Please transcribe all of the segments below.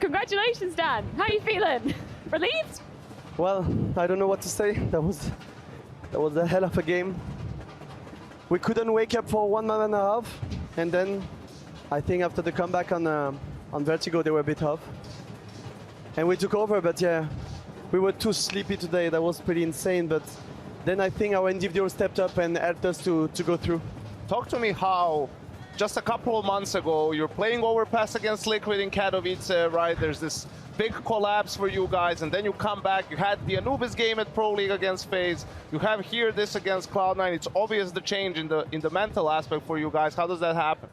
Congratulations, Dan. How are you feeling? Relieved? Well, I don't know what to say. That was a hell of a game. We couldn't wake up for 1 month and a half, and then I think after the comeback on Vertigo, they were a bit off, and we took over. But yeah, we were too sleepy today. That was pretty insane. But then I think our individual stepped up and helped us to go through. Talk to me how, just a couple of months ago, you're playing Overpass against Liquid in Katowice, right? There's this big collapse for you guys, and then you come back. You had the Anubis game at Pro League against FaZe. You have here this against Cloud9. It's obvious the change in the mental aspect for you guys. How does that happen?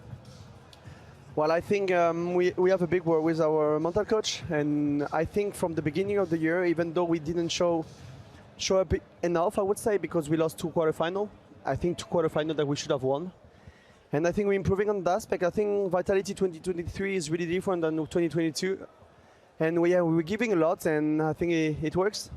Well, I think we have a big work with our mental coach, and I think from the beginning of the year, even though we didn't show up enough, I would say, because we lost 2 quarterfinals. I think 2 quarterfinals that we should have won. And I think we're improving on that aspect. I think Vitality 2023 is really different than 2022. And we're giving a lot, and I think it works.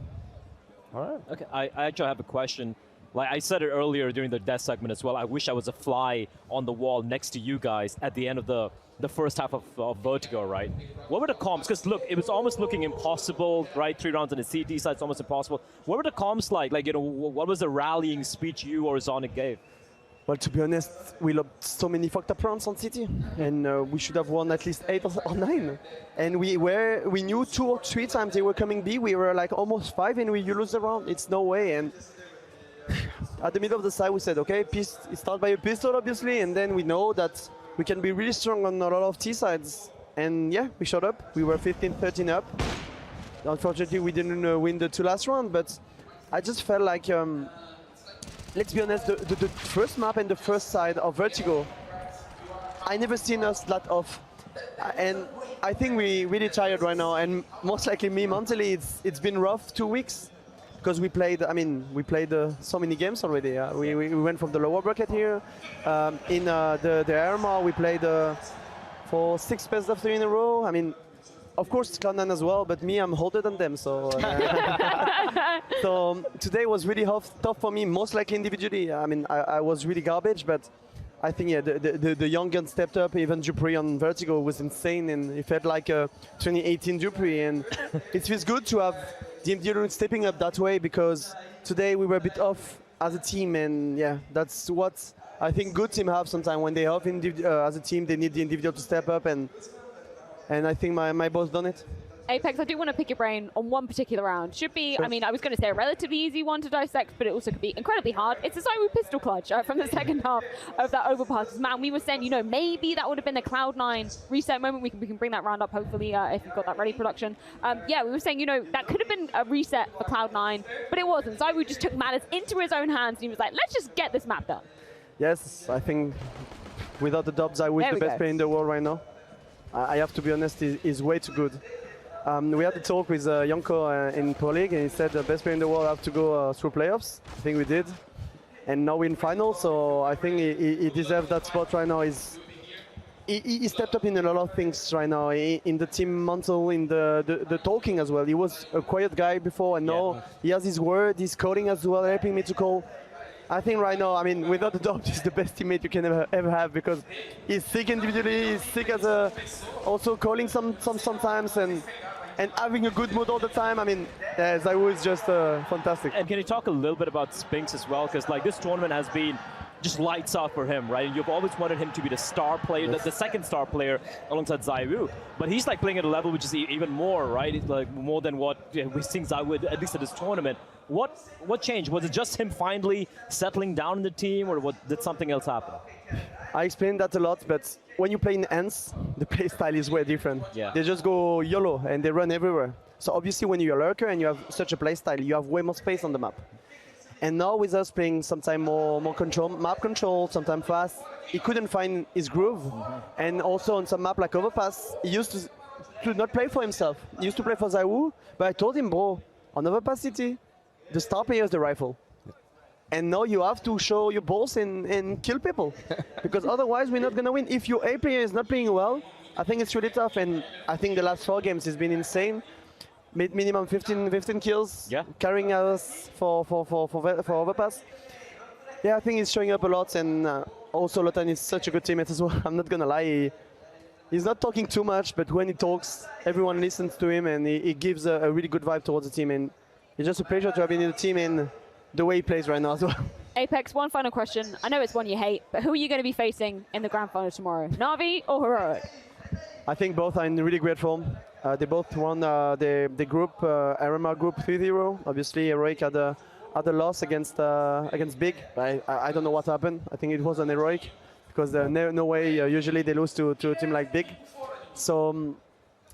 All right. Okay, I actually have a question. Like I said it earlier during the death segment as well, I wish I was a fly on the wall next to you guys at the end of the first half of Vertigo, right? What were the comps? Because look, it was almost looking impossible, right? 3 rounds on the CT side, it's almost impossible. What were the comps like? Like, you know, what was the rallying speech you or Zonic gave? Well, to be honest, we lost so many fucked up rounds on City, and we should have won at least 8 or 9. And we knew 2 or 3 times they were coming B. We were like almost 5, and you lose the round. It's no way. And at the middle of the side, we said, okay, it starts by a pistol, obviously, and then we know that we can be really strong on a lot of T sides. And yeah, we showed up. We were 15-13 up. Unfortunately, we didn't win the 2 last round, but I just felt like. Let's be honest, the first map and the first side of Vertigo, I never seen us that off. And I think we're really tired right now, and most likely me mentally, it's been rough 2 weeks. Because we played so many games already. We went from the lower bracket here. In the Arma, we played for 6 best of 3 in a row. I mean, of course, Cloud9 as well, but me, I'm older than them, so... So today was really tough for me, most likely individually. I mean, I was really garbage, but I think, yeah, the young gun stepped up. Even Dupree on Vertigo was insane, and it felt like 2018 Dupree. And it feels good to have the individual stepping up that way, because today we were a bit off as a team, and yeah, that's what I think good team have sometimes. When they off as a team, they need the individual to step up, and I think my boss done it. apEX, I do want to pick your brain on one particular round. Should be, sure. I mean, I was going to say a relatively easy one to dissect, but it also could be incredibly hard. It's a Zywoo pistol clutch from the second half of that overpass. Man, we were saying, you know, maybe that would have been the Cloud9 reset moment. We can bring that round up, hopefully, if you've got that ready, production. Yeah, we were saying, you know, that could have been a reset for Cloud9, but it wasn't. Zywoo just took matters into his own hands, and he was like, let's just get this map done. Yes, I think without the doubt, Zywoo is the best player in the world right now. I have to be honest, he's way too good. We had a talk with Janko in Pro League, and he said the best player in the world have to go through playoffs. I think we did. And now we're in final, so I think he deserves that spot right now. He stepped up in a lot of things right now, in the team mental, in the talking as well. He was a quiet guy before, and now he has his word, he's coding as well, helping me to call. I think right now, I mean, without a doubt, he's the best teammate you can ever have, because he's sick individually, he's sick as also calling sometimes, and having a good mood all the time. I mean, Zywoo is just fantastic. And can you talk a little bit about Spinks as well? Because like this tournament has been just lights out for him, right? You've always wanted him to be the star player, the second star player alongside Zywoo. But he's like playing at a level which is even more, right? It's like more than what we've seen Zywoo, at least at this tournament. What changed? Was it just him finally settling down in the team, or did something else happen? I explained that a lot, but when you play in ends, the play style is way different. Yeah. They just go YOLO and they run everywhere. So obviously when you're a lurker and you have such a play style, you have way more space on the map. And now with us playing sometimes more control, map control, sometimes fast, he couldn't find his groove. And also on some map like Overpass, he used to not play for himself. He used to play for Zywoo, but I told him, bro, on Overpass City, the star player is the rifle. And now you have to show your balls and kill people. Because otherwise we're not going to win. If your A player is not playing well, I think it's really tough. And I think the last 4 games has been insane. Made minimum 15 kills, carrying us for Overpass. Yeah, I think he's showing up a lot. And also Cloud9 is such a good teammate as well. I'm not going to lie. he's not talking too much, but when he talks, everyone listens to him, and he gives a really good vibe towards the team. And it's just a pleasure to have him in the team and the way he plays right now as well. apEX, one final question. I know it's one you hate, but who are you going to be facing in the grand final tomorrow? Na'Vi or Heroic? I think both are in really great form. They both won the group, RMR group 3-0. Obviously, Heroic had a loss against Big. I don't know what happened. I think it was an Heroic, because no way usually they lose to a team like Big. So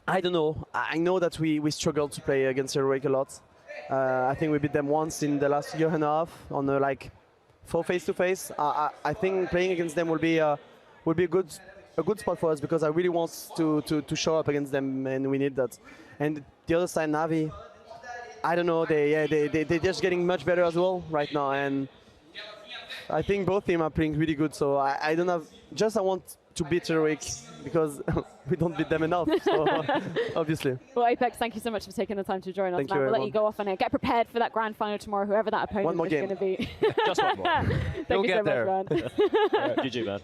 I don't know. I know that we struggled to play against Heroic a lot. I think we beat them once in the last year and a half on like 4 face-to-face. I think playing against them will be a good spot for us, because I really want to show up against them, and we need that. And the other side, Na'Vi, I don't know. They're just getting much better as well right now, and I think both teams are playing really good. So I don't have. I want to beat Heroic, because we don't beat them enough. So obviously. Well, apEX, thank you so much for taking the time to join us. Thank Now you, we'll let everyone. you go off and get prepared for that grand final tomorrow, whoever that opponent One more is game. going to be. Just one more. Thank You'll you get so there. much, man. GG, man.